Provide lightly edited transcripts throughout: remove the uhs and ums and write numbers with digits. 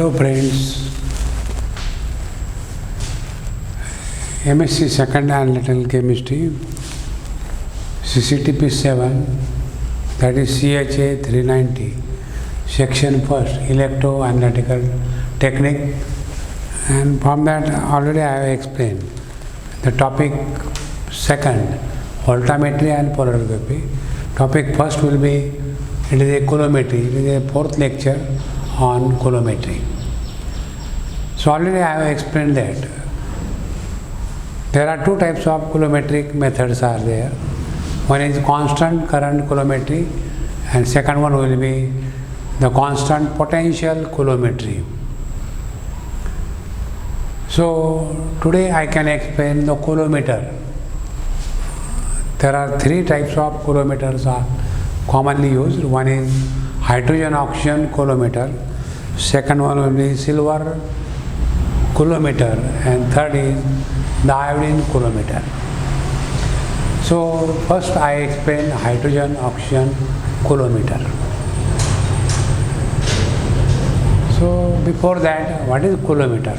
Hello friends, MSc Second Analytical Chemistry, CCTP 7, that is CHA 390, Section 1st, Electroanalytical Technique, and from that already I have explained the topic 2nd, voltammetry and polarography. Topic 1st will be, it is a coulometry, it is a 4th lecture on coulometry. So already I have explained that there are two types of coulometric methods are there. One is constant current coulometry and second one will be the constant potential coulometry. So today I can explain the coulometer. There are three types of coulometers are commonly used. One is hydrogen oxygen coulometer, second one will be silver coulometer, and third is the iodine coulometer. So first I explain hydrogen oxygen coulometer. So before that, what is coulometer?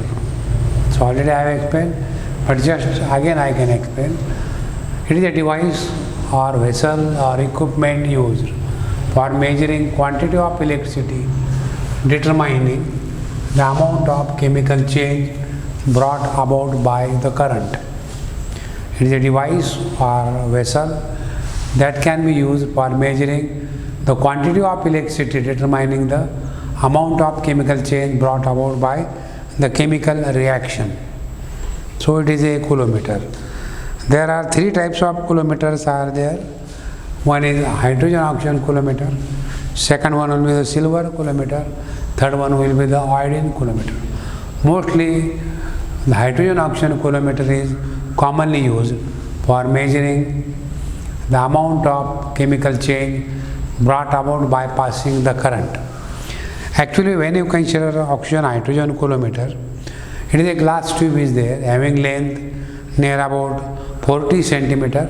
So already I have explained, but just again I can explain. It is a device or vessel or equipment used for measuring quantity of electricity, determining the amount of chemical change brought about by the current. It is a device or vessel that can be used for measuring the quantity of electricity, determining the amount of chemical change brought about by the chemical reaction. So it is a coulometer. There are three types of coulometers are there. One is hydrogen oxygen coulometer, second one will be the silver coulometer, third one will be the iodine coulometer. Mostly the hydrogen oxygen coulometer is commonly used for measuring the amount of chemical change brought about by passing the current. Actually, when you consider oxygen hydrogen coulometer, it is a glass tube is there having length near about 40 centimeter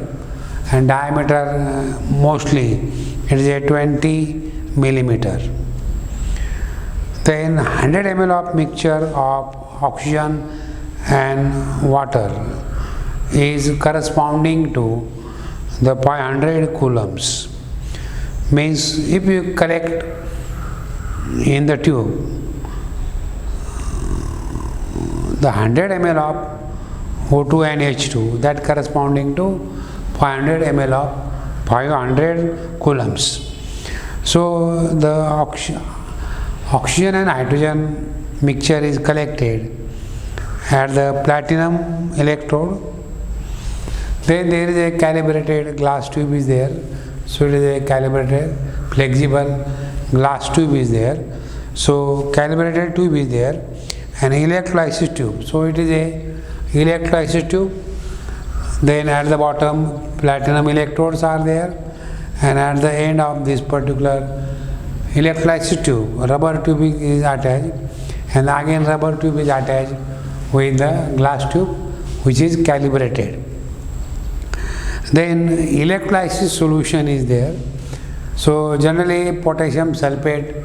and diameter mostly it is a 20 millimeter. Then 100 ml of mixture of oxygen and water is corresponding to the 500 coulombs. Means if you collect in the tube the 100 ml of O2 and H2, that corresponding to 500 ml of 500 coulombs. So the oxygen and hydrogen mixture is collected at the platinum electrode. Then there is a calibrated glass tube is there. So it is a calibrated flexible glass tube is there. So calibrated tube is there, an electrolysis tube. So it is a electrolysis tube. Then at the bottom platinum electrodes are there, and at the end of this particular electrolysis tube rubber tube is attached, and again rubber tube is attached with the glass tube which is calibrated. Then electrolysis solution is there. So generally potassium sulfate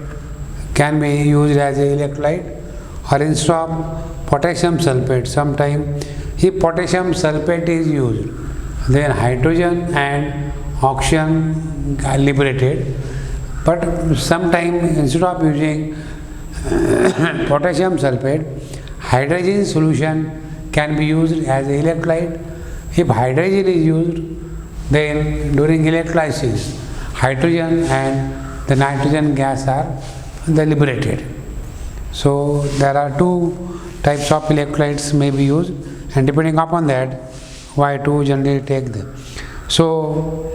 can be used as an electrolyte, or instead of potassium sulfate, sometimes if potassium sulfate is used, then hydrogen and oxygen are liberated. But sometimes instead of using potassium sulfate, hydrogen solution can be used as an electrolyte. If hydrogen is used, then during electrolysis, hydrogen and the nitrogen gas are liberated. So there are two types of electrolytes may be used, and depending upon that, why to generally take them. So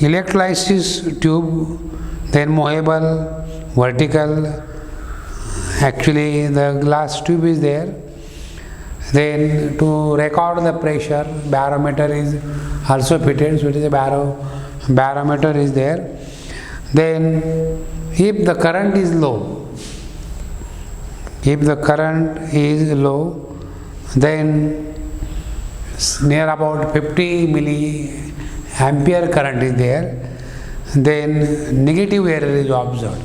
electrolysis tube, then movable, vertical. Actually the glass tube is there. Then to record the pressure, barometer is also fitted. So it is a barometer is there. Then if the current is low, then near about 50 milliampere current is there, then negative error is observed.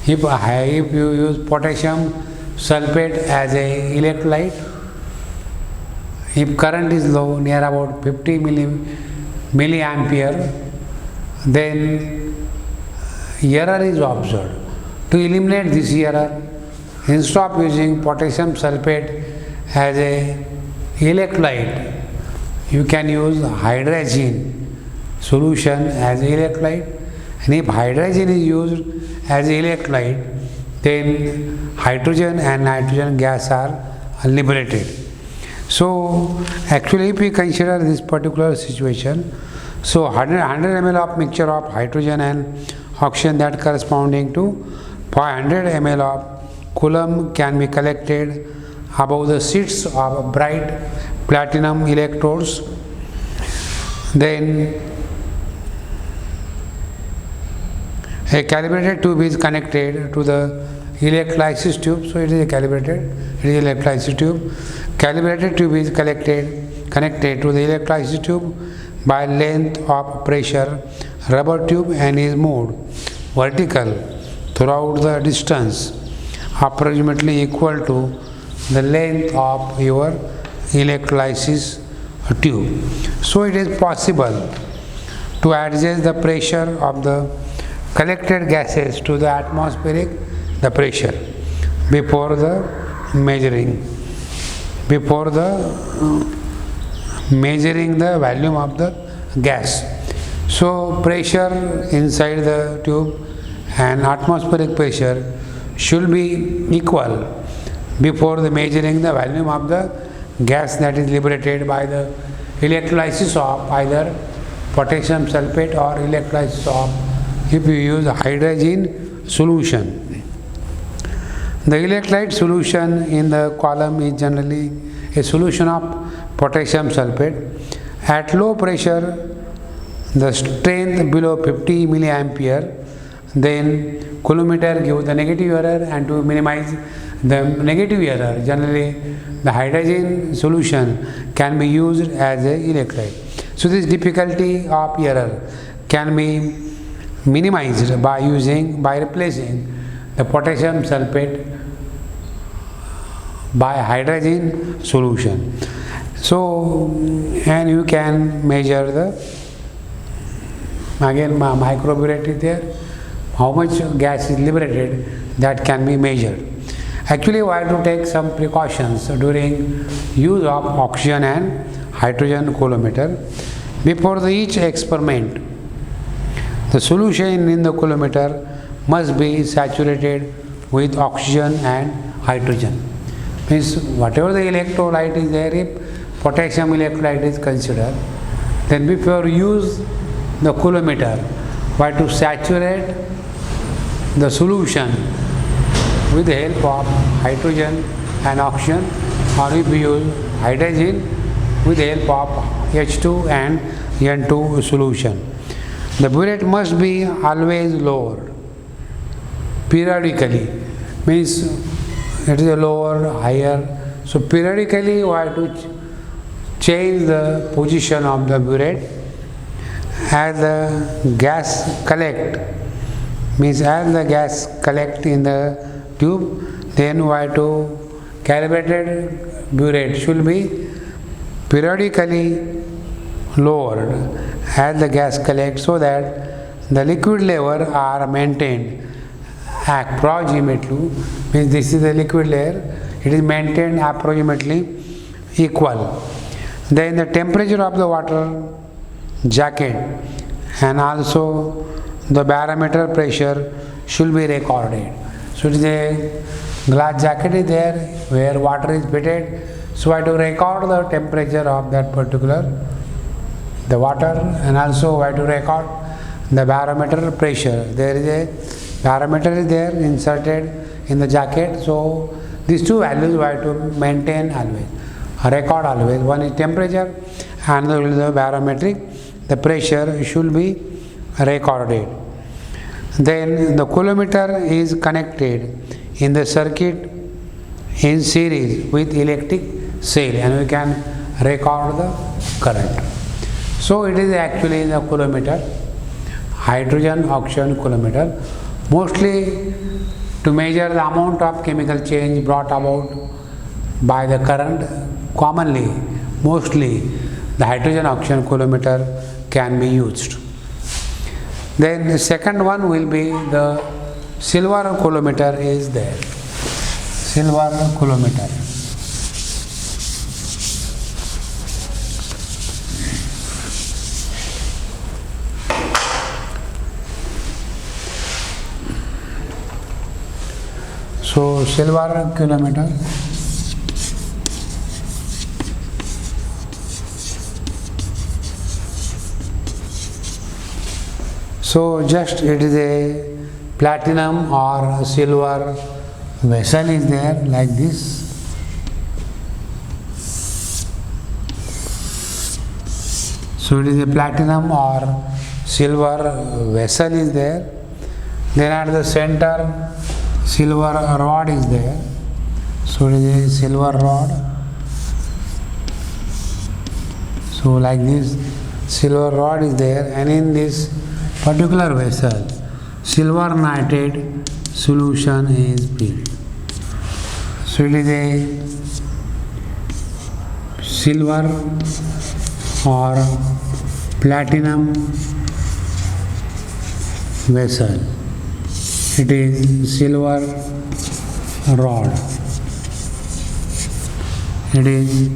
If you use potassium sulfate as a electrolyte, if current is low, near about 50 milliampere, then error is observed. To eliminate this error, instead of using potassium sulfate as a electrolyte, you can use hydrazine solution as electrolyte. And if hydrazine is used as electrolyte, then hydrogen and nitrogen gas are liberated. So actually, if we consider this particular situation, so 100 ml of mixture of hydrogen and oxygen, that corresponding to 500 ml of coulomb, can be collected above the sheets of bright platinum electrodes. Then a calibrated tube is connected to the electrolysis tube. So it is a electrolysis tube. Calibrated tube is connected to the electrolysis tube by length of pressure rubber tube and is moved vertical throughout the distance approximately equal to the length of your electrolysis tube. So it is possible to adjust the pressure of the collected gases to the atmospheric the pressure before the measuring the volume of the gas. So pressure inside the tube and atmospheric pressure should be equal before the measuring the volume of the gas that is liberated by the electrolysis of either potassium sulfate or electrolysis of, if you use hydrazine solution. The electrolyte solution in the column is generally a solution of potassium sulfate. At low pressure, the strength below 50 milliampere, then coulometer gives the negative error, and to minimize the negative error, generally the hydrazine solution can be used as a electrolyte. So this difficulty of error can be minimized by replacing the potassium sulfate by hydrazine solution. So, and you can measure the, again microburette is there, how much gas is liberated, that can be measured. Actually, we have to take some precautions during use of oxygen and hydrogen coulometer. Before each experiment, the solution in the coulometer must be saturated with oxygen and hydrogen. Means whatever the electrolyte is there, if potassium electrolyte is considered, then before use the coulometer, we have to saturate the solution with the help of hydrogen and oxygen, or if we use hydrazine with the help of H2 and N2 solution. The burette must be always lowered periodically, means it is a lower, higher. So periodically we have to change the position of the burette as the gas collect, means as the gas collect in the tube, then we have to calibrated burette should be periodically lowered as the gas collects, so that the liquid level are maintained approximately, means this is the liquid layer, it is maintained approximately equal. Then the temperature of the water jacket and also the barometer pressure should be recorded. So it is a glass jacket is there where water is fitted, so I have to record the temperature of that particular the water, and also I have to record the barometer pressure. There is a barometer is there inserted in the jacket, so these two values we have to maintain always, record always. One is temperature and the other is the barometric, the pressure should be recorded. Then the coulometer is connected in the circuit in series with electric cell, and we can record the current. So it is actually the coulometer, hydrogen oxygen coulometer. Mostly to measure the amount of chemical change brought about by the current. Commonly, mostly, the hydrogen oxygen coulometer can be used. Then the second one will be the silver coulometer is there. Silver coulometer. So silver coulometer. So just it is a platinum or silver vessel is there like this. So it is a platinum or silver vessel is there. Then at the center silver rod is there. So it is a silver rod. So like this silver rod is there, and in this particular vessel silver nitrate solution is filled. So it is a silver or platinum vessel. It is silver rod. It is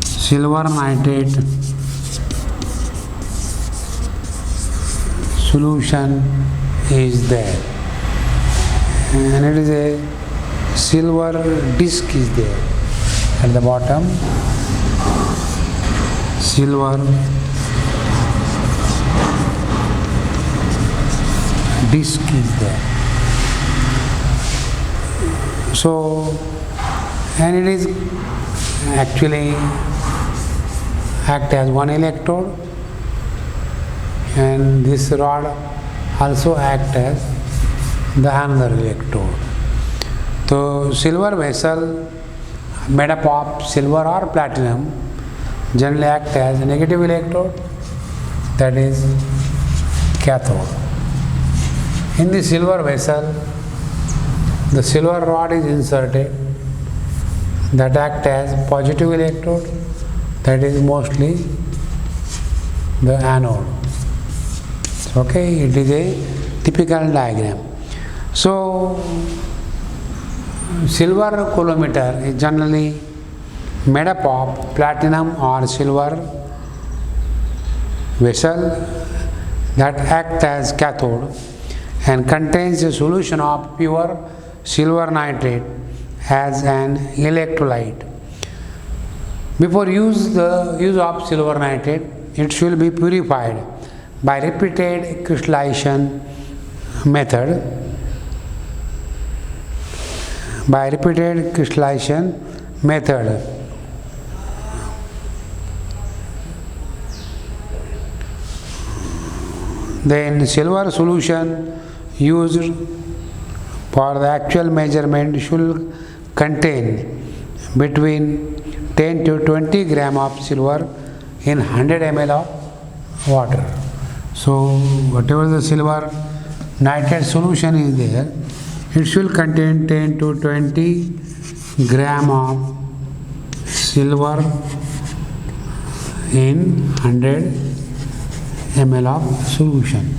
silver nitrate solution is there, and it is a silver disc is there at the bottom. Silver disc is there. So, and it is actually act as one electrode, and this rod also act as the another electrode. So silver vessel made up of silver or platinum generally act as a negative electrode, that is cathode. In the silver vessel, the silver rod is inserted that act as positive electrode, that is mostly the anode. Okay, it is a typical diagram. So silver coulometer is generally made up of platinum or silver vessel that act as cathode and contains a solution of pure silver nitrate as an electrolyte. Before the use of silver nitrate, it should be purified by repeated crystallization method. Then silver solution used for the actual measurement should contain between 10 to 20 gram of silver in 100 ml of water. So whatever the silver nitrate solution is there, it should contain 10 to 20 gram of silver in 100 ml of solution.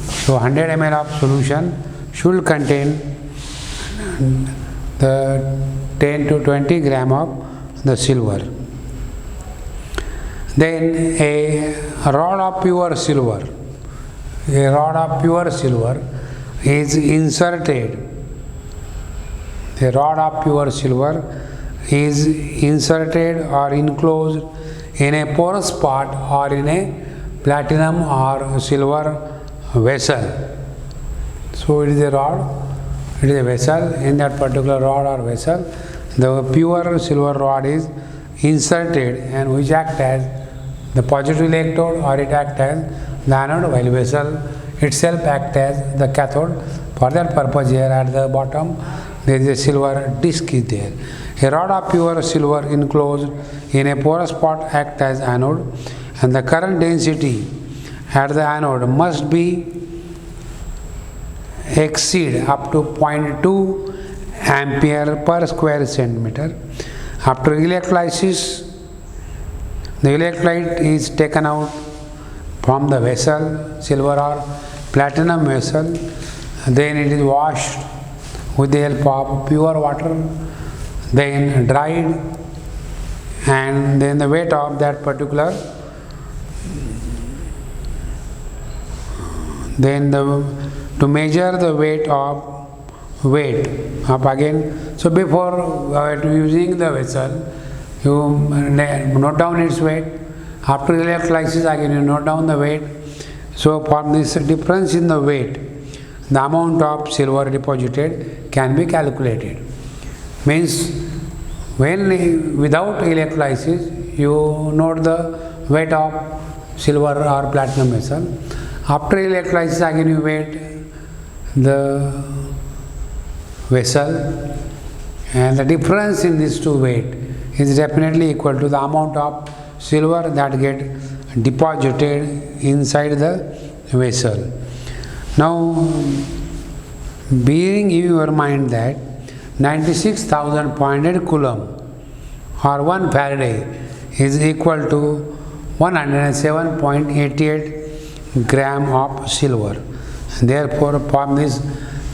So 100 ml of solution should contain the 10 to 20 gram of the silver. Then a rod of pure silver is inserted. A rod of pure silver is inserted or enclosed in a porous pot or in a platinum or silver vessel. So it is a rod, it is a vessel. In that particular rod or vessel, the pure silver rod is inserted, and which act as the positive electrode, or it act as the anode, while vessel itself act as the cathode. For that purpose, here at the bottom there is a silver disc is there. A rod of pure silver enclosed in a porous pot act as anode, and the current density at the anode must be exceed up to 0.2 ampere per square centimeter. After electrolysis, the electrolyte is taken out from the vessel, silver or platinum vessel, then it is washed with the help of pure water, then dried, and then the weight of that particular, then to measure the weight up again. So before using the vessel, you note down its weight. After electrolysis again you note down the weight. So from this difference in the weight, the amount of silver deposited can be calculated. Means when without electrolysis you note the weight of silver or platinum vessel. After electrolysis again you weigh the vessel, and the difference in these two weight is definitely equal to the amount of silver that get deposited inside the vessel. Now, bearing in your mind that 96,400 coulomb or 1 Faraday is equal to 107.88 gram of silver. Therefore, from this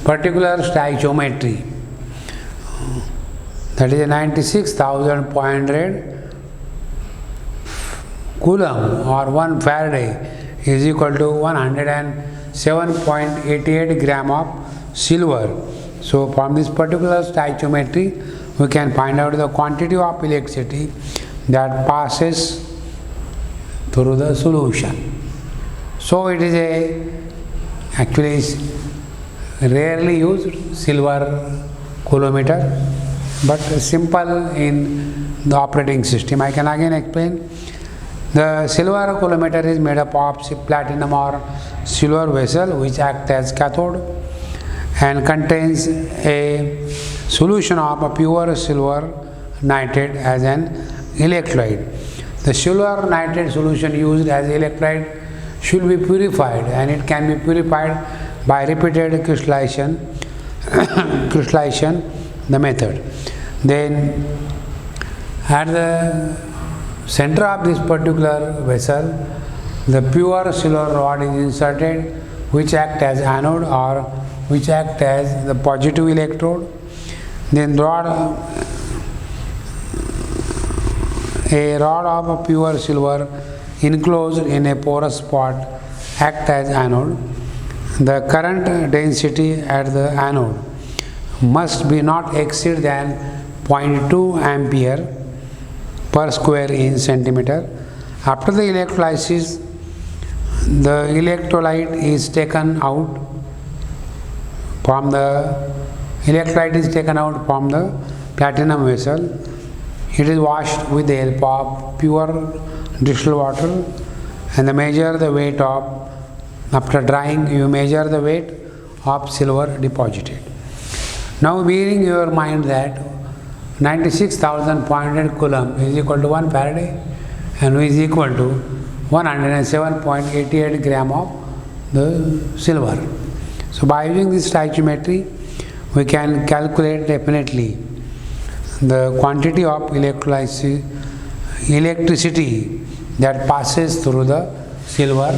particular stoichiometry, that is 96,400 coulomb or 1 Faraday is equal to 107.88 gram of silver. So from this particular stoichiometry we can find out the quantity of electricity that passes through the solution. So it is actually rarely used silver coulometer, but simple in the operating system. I can again explain. The silver coulometer is made up of platinum or silver vessel which act as cathode and contains a solution of a pure silver nitrate as an electrolyte. The silver nitrate solution used as electrolyte should be purified, and it can be purified by repeated crystallization the method. Then at the center of this particular vessel, the pure silver rod is inserted, which act as anode or which act as the positive electrode. Then a rod of pure silver enclosed in a porous spot act as anode. The current density at the anode must be not exceed than 0.2 ampere per square inch centimeter. After the electrolysis, the electrolyte is taken out from the platinum vessel. It is washed with the help of pure distilled water, and measure the weight of, after drying you measure the weight of silver deposited. Now bearing your mind that 96,400 coulomb is equal to 1 Faraday and is equal to 107.88 gram of the silver. So by using this stoichiometry we can calculate definitely the quantity of electricity that passes through the silver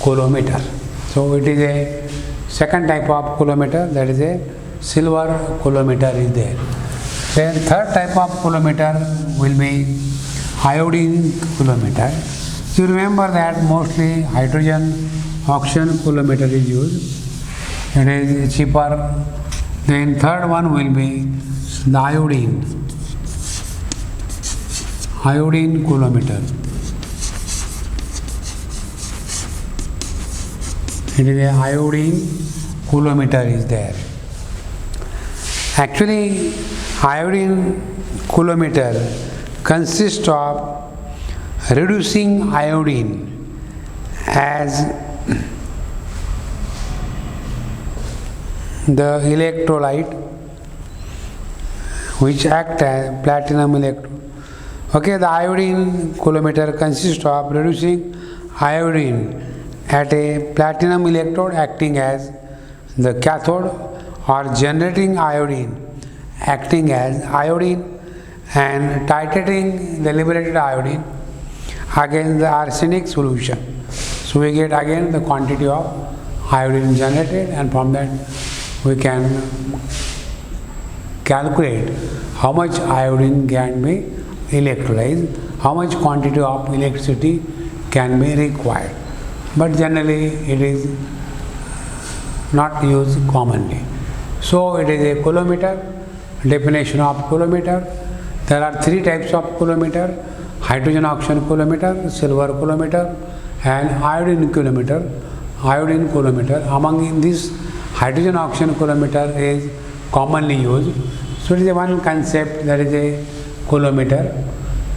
coulometer. So it is a second type of coulometer, that is a silver coulometer is there. Then third type of coulometer will be iodine coulometer. You remember that mostly hydrogen oxygen coulometer is used. It is cheaper. Then third one will be the iodine coulometer. It is a iodine coulometer is there. Actually, iodine coulometer consists of reducing iodine as the electrolyte which act as platinum electrode. Okay, the iodine coulometer consists of reducing iodine at a platinum electrode acting as the cathode or generating iodine acting as iodine and titrating the liberated iodine against the arsenic solution. So we get again the quantity of iodine generated, and from that we can calculate how much iodine can be electrolyzed, how much quantity of electricity can be required. But generally it is not used commonly. So it is a coulometer. Definition of coulometer: there are three types of coulometer: hydrogen oxygen coulometer, silver coulometer, and iodine coulometer. Iodine coulometer, among these, hydrogen oxygen coulometer is commonly used. So it is one concept, that is a coulometer.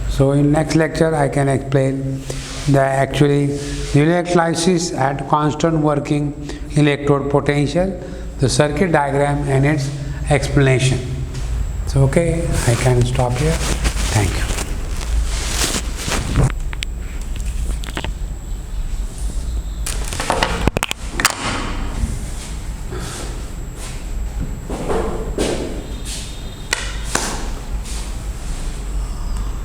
So in next lecture I can explain the actually the electrolysis at constant working electrode potential, the circuit diagram and its explanation. So okay, I can stop here. Thank you.